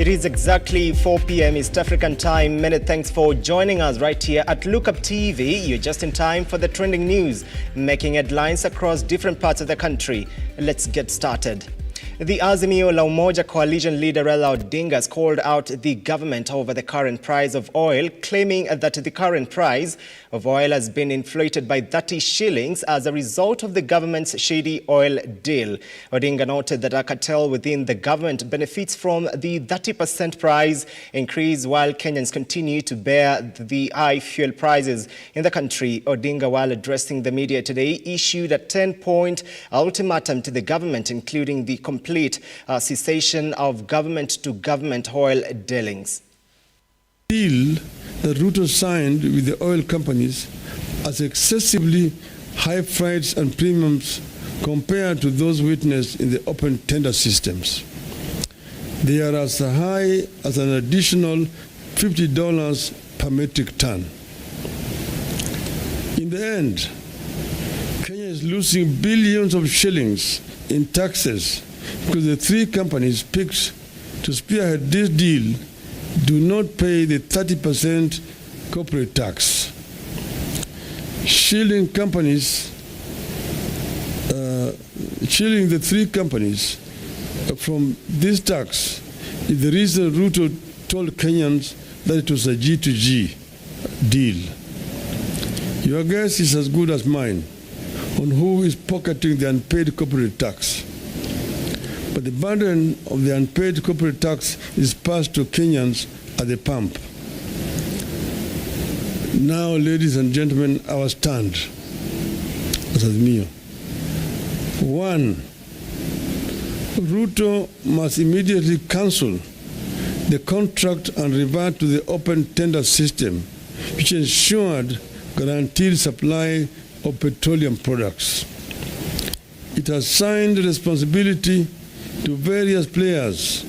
It is exactly 4 p.m. East African time. Many thanks for joining us right here at Lookuptv. You're just in time for the trending news, making headlines across different parts of the country. Let's get started. The Azimio La Umoja coalition leader Raila Odinga has called out the government over the current price of oil, claiming that the current price of oil has been inflated by 30 shillings as a result of the government's shady oil deal. Odinga noted that a cartel within the government benefits from the 30% price increase while Kenyans continue to bear the high fuel prices in the country. Odinga, while addressing the media today, issued a 10-point ultimatum to the government, including the complete cessation of government-to-government oil dealings. The deal that Ruto signed with the oil companies has excessively high freights and premiums compared to those witnessed in the open tender systems. They are as high as an additional $50 per metric ton. In the end, Kenya is losing billions of shillings in taxes because the three companies picked to spearhead this deal do not pay the 30% corporate tax. Shielding the three companies from this tax is the reason Ruto told Kenyans that it was a G2G deal. Your guess is as good as mine on who is pocketing the unpaid corporate tax. But the burden of the unpaid corporate tax is passed to Kenyans at the pump. Now, ladies and gentlemen, our stand as Azimio. 1. Ruto must immediately cancel the contract and revert to the open tender system, which ensured guaranteed supply of petroleum products. It has assigned responsibility to various players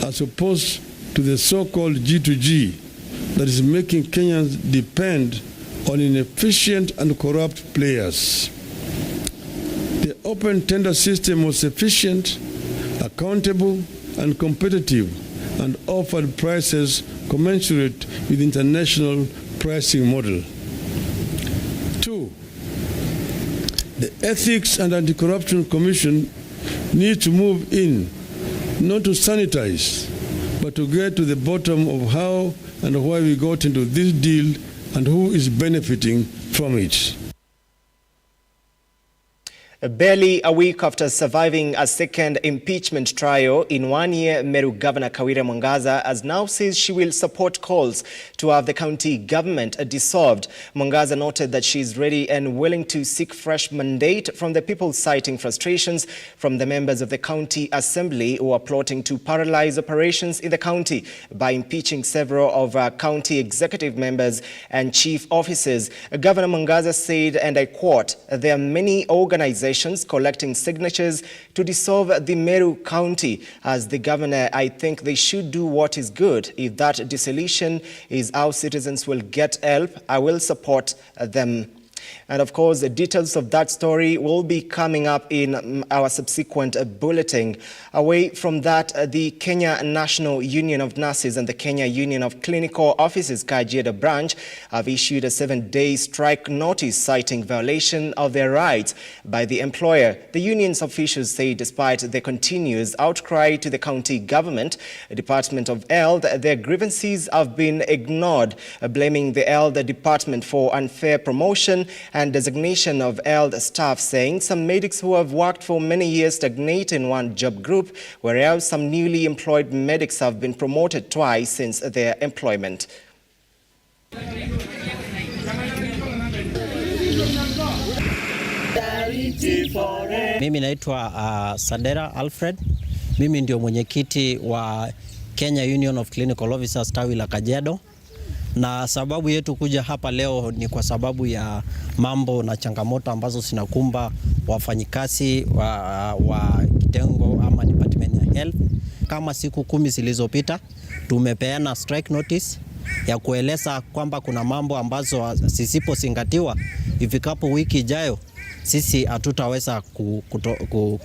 as opposed to the so-called G2G that is making Kenyans depend on inefficient and corrupt players. The open tender system was efficient, accountable, and competitive, and offered prices commensurate with international pricing model. 2. The Ethics and Anti-Corruption Commission needs to move in, not to sanitize, but to get to the bottom of how and why we got into this deal and who is benefiting from it. Barely a week after surviving a second impeachment trial in 1 year, Meru Governor Kawira Mwangaza has now says she will support calls to have the county government dissolved. Mwangaza noted that she is ready and willing to seek fresh mandate from the people, citing frustrations from the members of the county assembly who are plotting to paralyze operations in the county by impeaching several of our county executive members and chief officers. Governor Mwangaza said, and I quote, "There are many organizations collecting signatures to dissolve the Meru County. As the governor, I think they should do what is good. If that dissolution is how citizens will get help, I will support them." And of course, the details of that story will be coming up in our subsequent bulletin. Away from that, the Kenya National Union of Nurses and the Kenya Union of Clinical Officers Kajiado branch have issued a 7-day strike notice citing violation of their rights by the employer. The union's officials say despite the continuous outcry to the county government, Department of Health, their grievances have been ignored, blaming the Health Department for unfair promotion and designation of health staff, saying some medics who have worked for many years stagnate in one job group, whereas some newly employed medics have been promoted twice since their employment. Mimi naitwa Sadera Alfred. Mimi ndio mwenyekiti wa Kenya Union of Clinical Officers tawi la Kajiado. Na sababu yetu kuja hapa leo ni kwa sababu ya mambo na changamoto ambazo zinakumba wafanyikazi wa kitengo ama department ya health. Kama siku 10 zilizopita tumepeana strike notice ya kueleza kwamba kuna mambo ambazo sisipozingatiwa ifikapo wiki ijayo sisi hatutaweza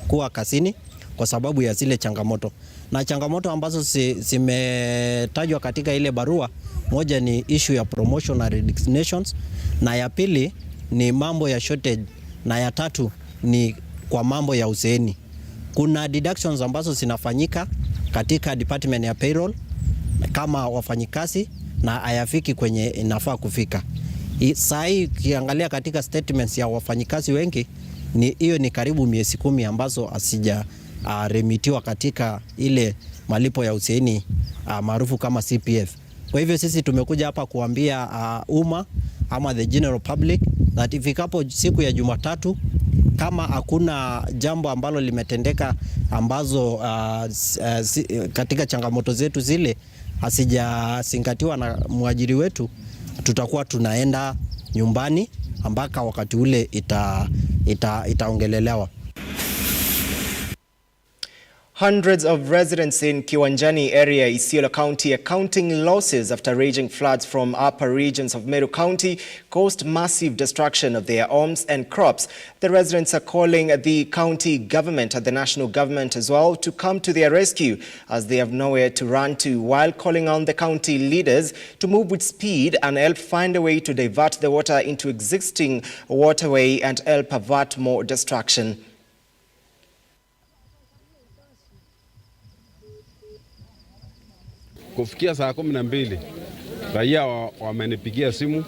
kuwa kazini kwa sababu ya zile changamoto. na changamoto ambazo zimetajwa katika ile barua, moja ni issue ya promotion na resignations, na ya pili ni mambo ya shortage, na ya tatu ni kwa mambo ya uzeeni. Kuna deductions ambazo zinafanyika katika department ya payroll kama wafanyikazi na hayafiki kwenye inafaa kufika. Saa hii ukiangalia katika statements ya wafanyikazi wengi, hiyo ni karibu miezi 10 ambazo asija remitiwa katika ile malipo ya uzeeni maarufu kama CPF. Kwa hivyo sisi tumekuja hapa kuambia umma ama the general public that ifikapo siku ya Jumatatu, kama hakuna jambo ambalo limetendeka ambazo katika changamoto zetu zile hasijazingatiwa na mwajiri wetu, tutakuwa tunaenda nyumbani mpaka wakati ule itaongelelewa. Hundreds of residents in Kiwanjani area, Isiolo County, are counting losses after raging floods from upper regions of Meru County caused massive destruction of their homes and crops. The residents are calling the county government and the national government as well to come to their rescue, as they have nowhere to run to, while calling on the county leaders to move with speed and help find a way to divert the water into existing waterway and help avert more destruction. Kufikia saa 12 raia wamenipigia simu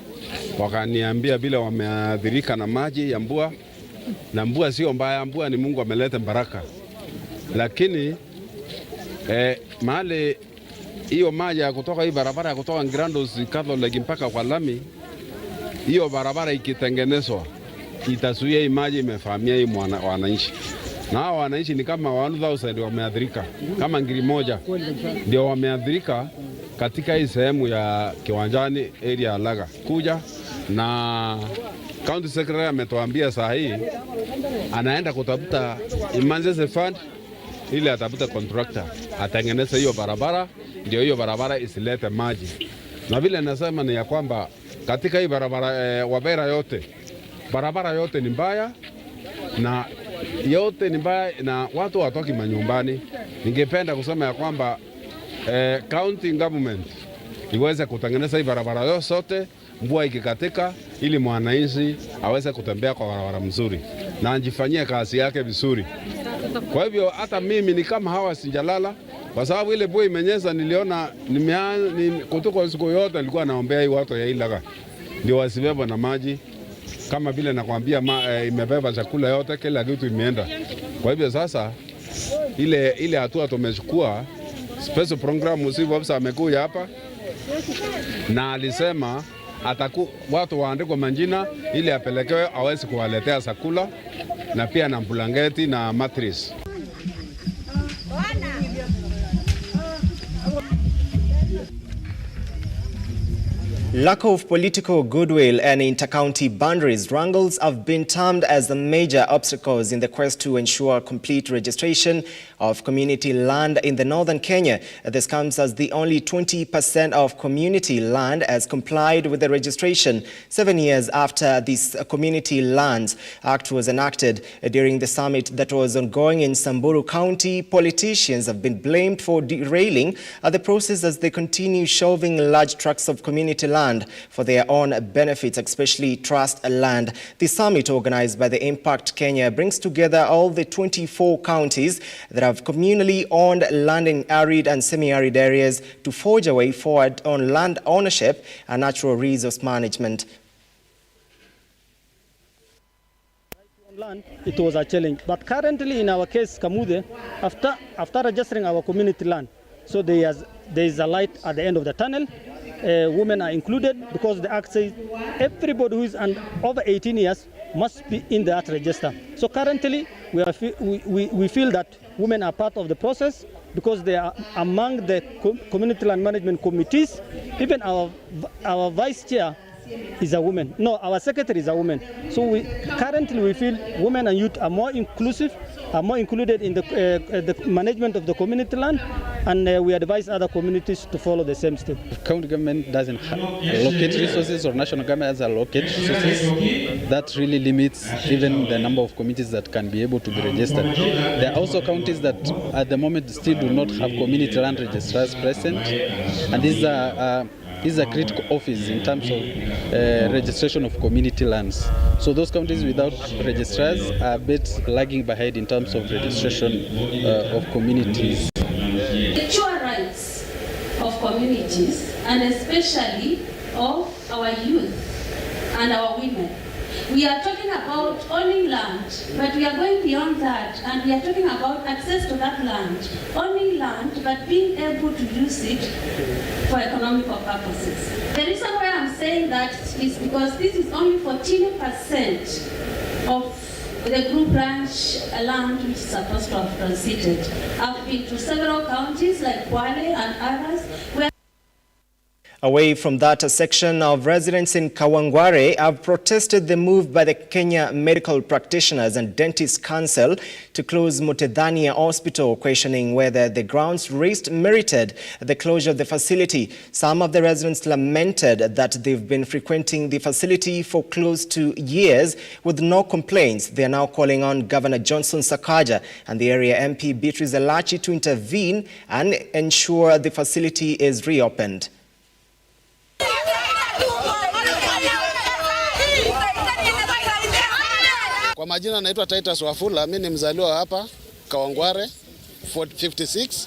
wakaniambia bila wameathirika na maji ya mvua, na mvua sio mbaya, mvua ni Mungu ameleta baraka, lakini mahali hiyo maji ya kutoka hii barabara ya kutoka Grandos Catholic mpaka kwa lami, hiyo barabara ikitengenezwa itazuia hii maji imefahamia hii wananchi. Na hao wananchi ni kama 1000 wameathirika, kama ngiri moja ndio wameathirika katika hii sehemu ya Kiwanjani area ya Laga kuja. Na county secretary ametuambia saa hii anaenda kutafuta emergency fund ili atafuta contractor atengeneze hiyo barabara, ndio hiyo barabara isilete maji. Na vile nasema ni ya kwamba katika hii barabara Wabera yote, barabara yote ni mbaya na yote ni mbaya na watu watoki manyumbani. Ningependa kusema ya kwamba county government iweze kutengeneza hii barabara yote mvua ikikatika, ili mwananchi aweze kutembea kwa barabara mzuri na anjifanyie kazi yake vizuri. Kwa hivyo hata mimi ni kama hawa sijalala, kwa sababu ile mvua imenyesha, niliona kutoka siku yote nilikuwa naombea hii watu ya Ilaga ndio wasibebwe na maji. Kama vile nakwambia imebeba chakula yote, kila kitu imeenda. Kwa hivyo sasa ile hatua tumechukua, special program msifu officer amekuja hapa na alisema watu waandikwe majina ili apelekewe aweze kuwaletea chakula na pia na blanketi na mattress. Lack of political goodwill and inter-county boundaries wrangles have been termed as the major obstacles in the quest to ensure complete registration of community land in the northern Kenya. This comes as the only 20% of community land has complied with the registration 7 years after this Community Lands Act was enacted. During the summit that was ongoing in Samburu County, politicians have been blamed for derailing the process as they continue shelving large tracts of community land for their own benefits, especially trust land. The summit, organized by the Impact Kenya, brings together all the 24 counties that have communally owned land in arid and semi-arid areas to forge a way forward on land ownership and natural resource management. Land, it was a challenge, but currently in our case, Kamude, after registering our community land, so there is a light at the end of the tunnel. Women are included because the act says everybody who is over 18 years must be in that register. So currently we feel that women are part of the process because they are among the community land management committees. Even our vice chair is a woman. No, our secretary is a woman. So currently we feel women and youth are more inclusive, are more included in the management of the community land. and we advise other communities to follow the same step. County government doesn't allocate resources, or national government has allocate resources. That really limits even the number of communities that can be able to be registered. There are also counties that at the moment still do not have community land registrars present, and these are critical office in terms of registration of community lands. So those counties without registrars are a bit lagging behind in terms of registration of communities. The true rights of communities, and especially of our youth and our women. We are talking about owning land, but we are going beyond that, and we are talking about access to that land. Owning land, but being able to use it for economical purposes. The reason why I'm saying that is because this is only 14% of the group branch land which is supposed to have transited. I've been to several counties like Kwale and others where Away from that, a section of residents in Kawangware have protested the move by the Kenya Medical Practitioners and Dentists Council to close Mutedhania Hospital, questioning whether the grounds raised merited the closure of the facility. Some of the residents lamented that they've been frequenting the facility for close to years with no complaints. They are now calling on Governor Johnson Sakaja and the area MP Beatrice Elachi to intervene and ensure the facility is reopened. Kwa majina naitwa Titus Wafula, mimi ni mzaliwa hapa Kawangware 56.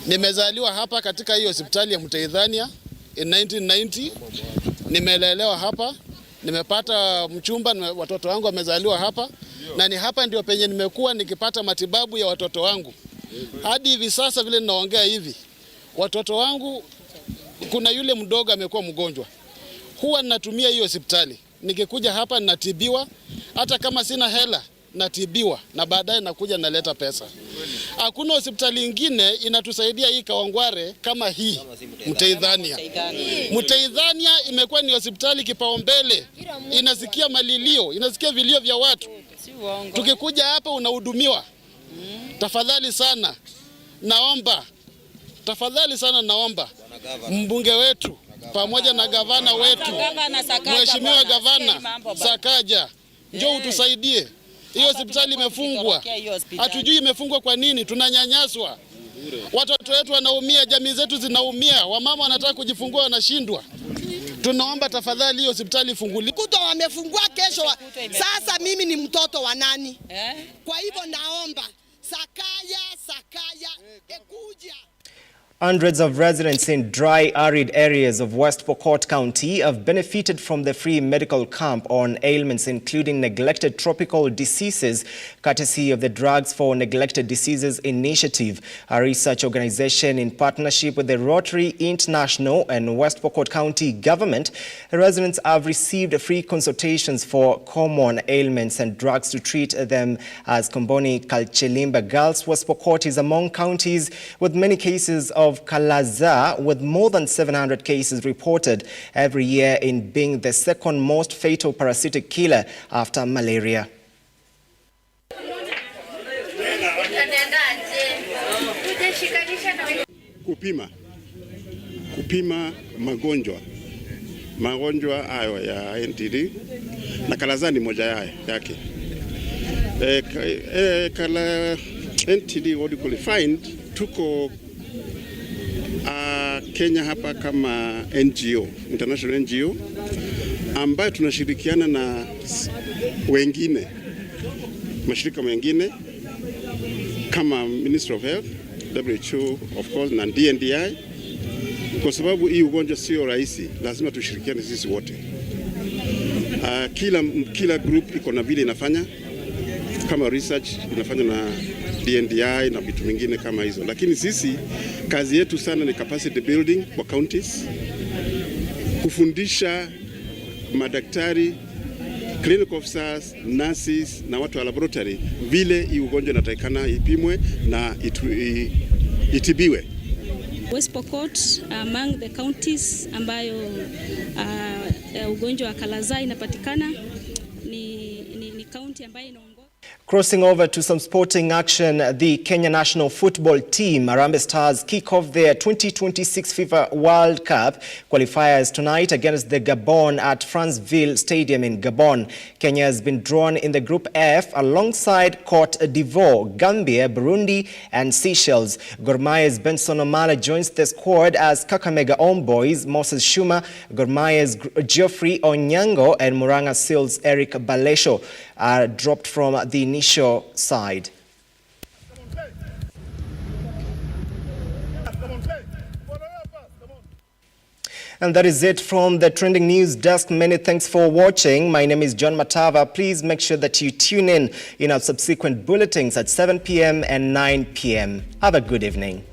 Nimezaliwa hapa katika hiyo hospitali ya Mutedhania in 1990. Nimelelewa hapa, nimepata mchumba, watoto wangu wamezaliwa hapa, na ni hapa ndio penye nimekuwa nikipata matibabu ya watoto wangu. Hadi hivi sasa vile ninaongea hivi, watoto wangu kuna yule mdogo amekuwa mgonjwa. Huwa ninatumia hiyo hospitali. Nikikuja hapa ninatibiwa, hata kama sina hela natibiwa, na baadaye nakuja naleta pesa. Hakuna hospitali nyingine inatusaidia hii Kawangware kama hii Mutedhania. Mutedhania imekuwa ni hospitali kipaumbele, inasikia malilio, inasikia vilio vya watu. Tukikuja hapa unahudumiwa. Tafadhali sana naomba, tafadhali sana naomba mbunge wetu pamoja na gavana wetu, Mheshimiwa Gavana Sakaja, njoo utusaidie. Hiyo hospitali imefungwa. Hatujui imefungwa kwa nini, tunanyanyaswa. Watoto wetu wanaumia, jamii zetu zinaumia, wamama wanataka kujifungua wanashindwa. Tunaomba tafadhali hiyo hospitali ifunguliwe. Kuto wamefungua kesho. Sasa mimi ni mtoto wa nani? Kwa hivyo naomba Sakaya ekuja. Hundreds of residents in dry, arid areas of West Pokot County have benefited from the free medical camp on ailments including neglected tropical diseases, courtesy of the Drugs for Neglected Diseases Initiative, a research organization in partnership with the Rotary International and West Pokot County government. Residents have received free consultations for common ailments and drugs to treat them as Komboni Kalchelimba Girls. West Pokot is among counties with many cases of Kalaza, with more than 700 cases reported every year, in being the second most fatal parasitic killer after malaria. Kupima magonjwa hayo ya NTD na Kalaza ni moja yake. Kala NTD what you call find tuko Kenya hapa kama NGO, international NGO, ambayo tunashirikiana na wengine, mashirika mengine kama Ministry of Health, WHO of course na DNDi, kwa sababu hii ugonjwa sio rahisi, lazima tushirikiane sisi wote. Kila group iko na vile inafanya, kama research inafanya na DNDi na vitu vingine kama hizo, lakini sisi kazi yetu sana ni capacity building kwa counties, kufundisha madaktari, clinical officers, nurses na watu wa laboratory vile hii ugonjwa inatakikana ipimwe na itibiwe. West Pokot among the counties ambayo ugonjwa wa Kalaza inapatikana ni county ambayo inaongoza. Crossing over to some sporting action, the Kenya national football team, Harambee Stars, kick off their 2026 FIFA World Cup qualifiers tonight against the Gabon at Franceville Stadium in Gabon. Kenya has been drawn in the Group F alongside Cote d'Ivoire, Gambia, Burundi and Seychelles. Gor Mahia's Benson Omala joins the squad as Kakamega Homeboys, Moses Shuma, Gor Mahia's Geoffrey Onyango and Muranga Seals' Eric Balesho are dropped from the initial side. And that is it from the Trending News Desk. Many thanks for watching. My name is John Matava. Please make sure that you tune in our subsequent bulletins at 7 p.m. and 9 p.m. Have a good evening.